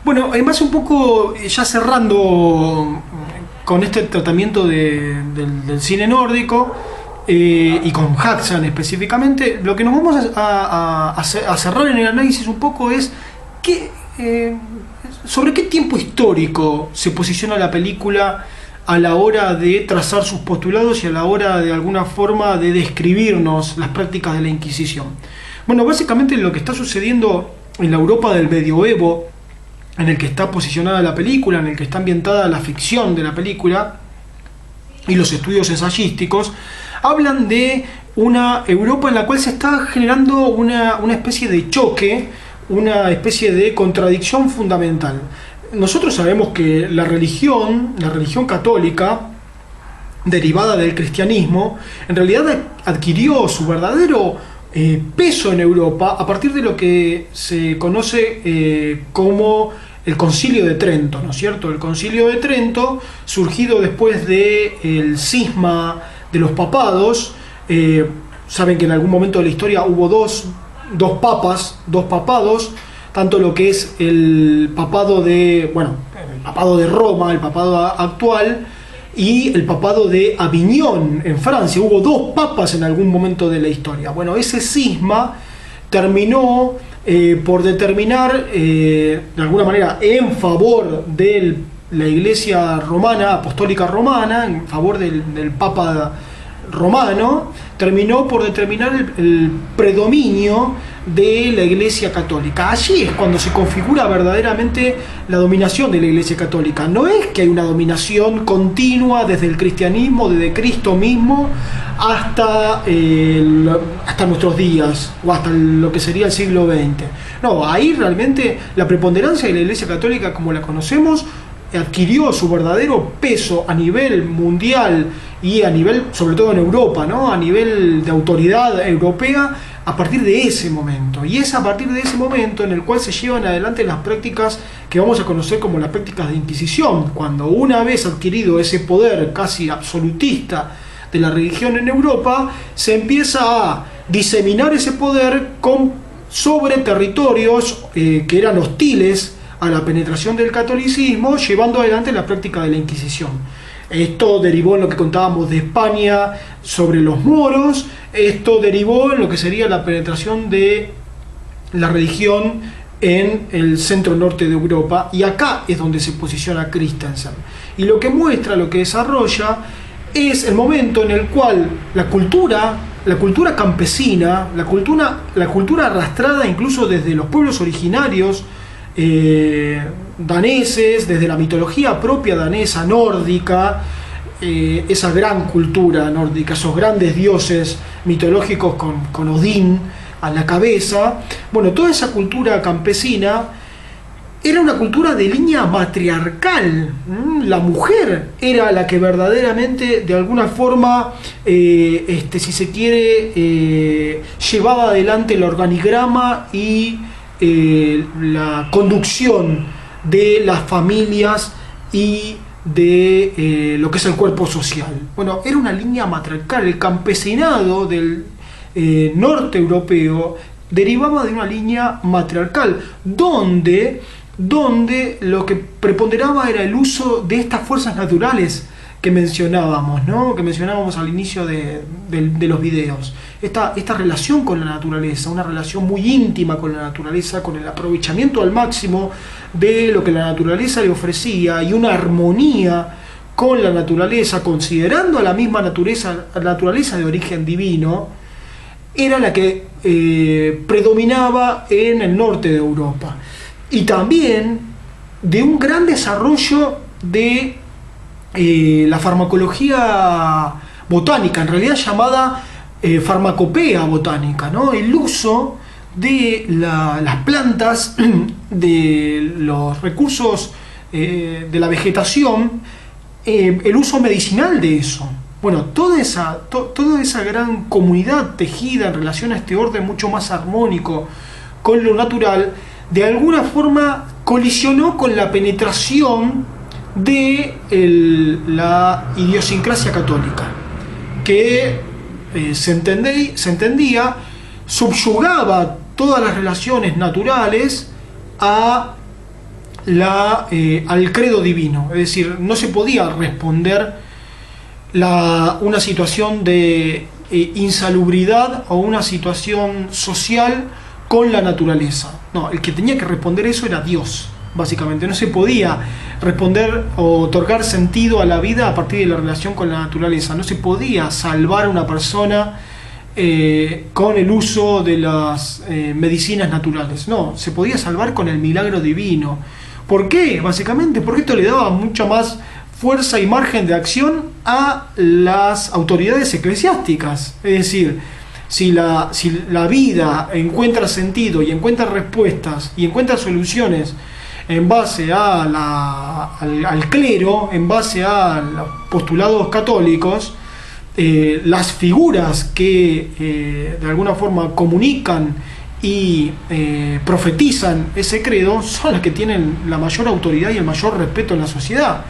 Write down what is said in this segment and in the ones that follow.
Bueno, además un poco ya cerrando con este tratamiento del cine nórdico y con Haxan específicamente, lo que nos vamos a cerrar en el análisis un poco es qué, sobre qué tiempo histórico se posiciona la película a la hora de trazar sus postulados y a la hora de alguna forma de describirnos las prácticas de la Inquisición. Bueno, básicamente lo que está sucediendo en la Europa del medioevo, en el que está posicionada la película, en el que está ambientada la ficción de la película y los estudios ensayísticos, hablan de una Europa en la cual se está generando una especie de choque, una especie de contradicción fundamental. Nosotros sabemos que la religión católica, derivada del cristianismo, en realidad adquirió su verdadero peso en Europa a partir de lo que se conoce como el Concilio de Trento, ¿no es cierto? El Concilio de Trento, surgido después del cisma de los papados. Saben que en algún momento de la historia hubo dos papados, tanto lo que es el papado de Roma, el papado actual, y el papado de Aviñón en Francia. Hubo dos papas en algún momento de la historia. Bueno, ese cisma terminó por determinar de alguna manera en favor de la Iglesia romana, apostólica romana, en favor del Papa romano, terminó por determinar el predominio de la Iglesia católica. Allí es cuando se configura verdaderamente la dominación de la Iglesia católica. No es que hay una dominación continua desde el cristianismo, desde Cristo mismo, hasta nuestros días, o hasta lo que sería el siglo XX. No, ahí realmente la preponderancia de la Iglesia católica como la conocemos adquirió su verdadero peso a nivel mundial y a nivel, sobre todo en Europa, ¿no? A nivel de autoridad europea, a partir de ese momento. Y es a partir de ese momento en el cual se llevan adelante las prácticas que vamos a conocer como las prácticas de Inquisición, cuando una vez adquirido ese poder casi absolutista de la religión en Europa, se empieza a diseminar ese poder sobre territorios que eran hostiles a la penetración del catolicismo, llevando adelante la práctica de la Inquisición. Esto derivó en lo que contábamos de España sobre los moros, esto derivó en lo que sería la penetración de la religión en el centro norte de Europa, y acá es donde se posiciona Christensen. Y lo que muestra, lo que desarrolla, es el momento en el cual la cultura campesina, la cultura arrastrada incluso desde los pueblos originarios daneses, desde la mitología propia danesa, nórdica, esa gran cultura nórdica, esos grandes dioses mitológicos con Odín a la cabeza. Bueno, toda esa cultura campesina era una cultura de línea matriarcal. La mujer era la que verdaderamente, de alguna forma, si se quiere, llevaba adelante el organigrama y la conducción de las familias y de lo que es el cuerpo social. Bueno, era una línea matriarcal. El campesinado del norte europeo derivaba de una línea matriarcal, donde lo que preponderaba era el uso de estas fuerzas naturales que mencionábamos, ¿no? Que mencionábamos al inicio de los videos. Esta relación con la naturaleza, una relación muy íntima con la naturaleza, con el aprovechamiento al máximo de lo que la naturaleza le ofrecía, y una armonía con la naturaleza, considerando a la misma naturaleza de origen divino, era la que predominaba en el norte de Europa. Y también de un gran desarrollo de la farmacología botánica, en realidad llamada farmacopea botánica, ¿no? El uso de las plantas, de los recursos de la vegetación, el uso medicinal de eso. Bueno, toda esa gran comunidad tejida en relación a este orden mucho más armónico con lo natural, de alguna forma colisionó con la penetración de la idiosincrasia católica, que se entendía subyugaba todas las relaciones naturales a al credo divino. Es decir, no se podía responder una situación de insalubridad o una situación social con la naturaleza. No, el que tenía que responder eso era Dios, básicamente. No se podía responder o otorgar sentido a la vida a partir de la relación con la naturaleza. No se podía salvar a una persona con el uso de las medicinas naturales. No, se podía salvar con el milagro divino. ¿Por qué? Básicamente porque esto le daba mucha más fuerza y margen de acción a las autoridades eclesiásticas. Es decir, si la vida encuentra sentido y encuentra respuestas y encuentra soluciones en base al clero, en base a los postulados católicos, las figuras que de alguna forma comunican y profetizan ese credo son las que tienen la mayor autoridad y el mayor respeto en la sociedad.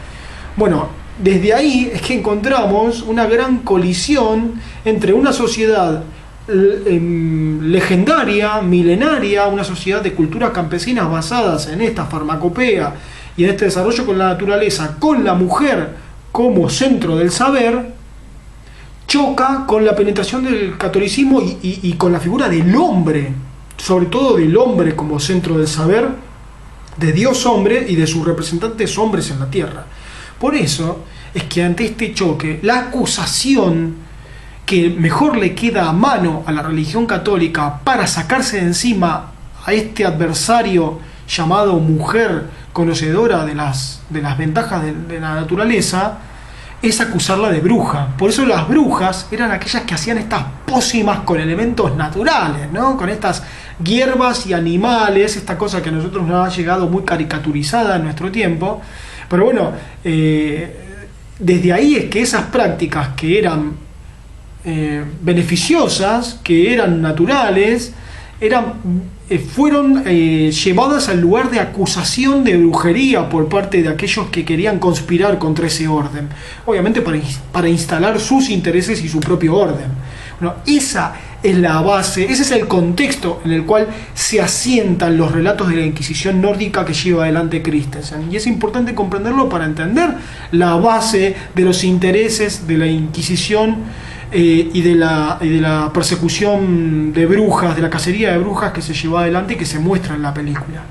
Bueno, desde ahí es que encontramos una gran colisión entre una sociedad legendaria, milenaria, una sociedad de culturas campesinas basadas en esta farmacopea y en este desarrollo con la naturaleza, con la mujer como centro del saber, choca con la penetración del catolicismo y con la figura del hombre, sobre todo del hombre como centro del saber, de Dios hombre y de sus representantes hombres en la tierra. Por eso es que ante este choque, la acusación que mejor le queda a mano a la religión católica para sacarse de encima a este adversario llamado mujer conocedora de las ventajas de la naturaleza, es acusarla de bruja. Por eso las brujas eran aquellas que hacían estas pócimas con elementos naturales, ¿no? Con estas hierbas y animales, esta cosa que a nosotros nos ha llegado muy caricaturizada en nuestro tiempo. Pero bueno, desde ahí es que esas prácticas que eran beneficiosas, que eran naturales, fueron llevadas al lugar de acusación de brujería por parte de aquellos que querían conspirar contra ese orden, obviamente para instalar sus intereses y su propio orden. Bueno, esa es la base, ese es el contexto en el cual se asientan los relatos de la Inquisición nórdica que lleva adelante Christensen, y es importante comprenderlo para entender la base de los intereses de la Inquisición y de la persecución de brujas, de la cacería de brujas que se llevó adelante y que se muestra en la película.